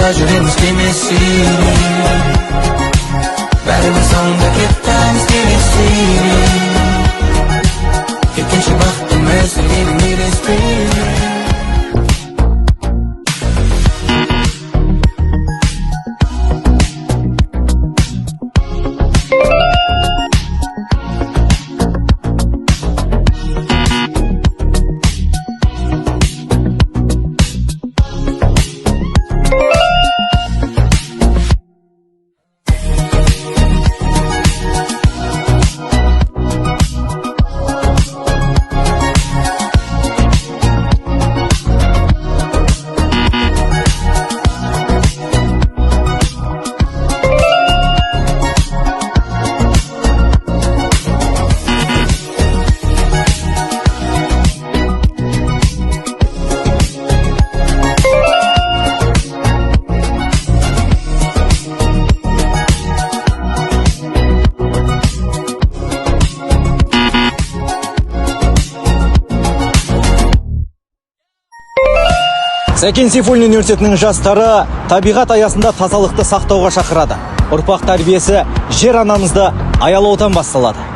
Yolda жүреміз демесі, бәріміз соңында кеттіміз демесі. Кеткенше бақыттың мезгілін елеспей. Сәкен Сейфуллин университетінің жастары табиғат аясында тазалықты сақтауға шақырады. Ұрпақ тәрбиесі жер анамызды аялаудан басталады.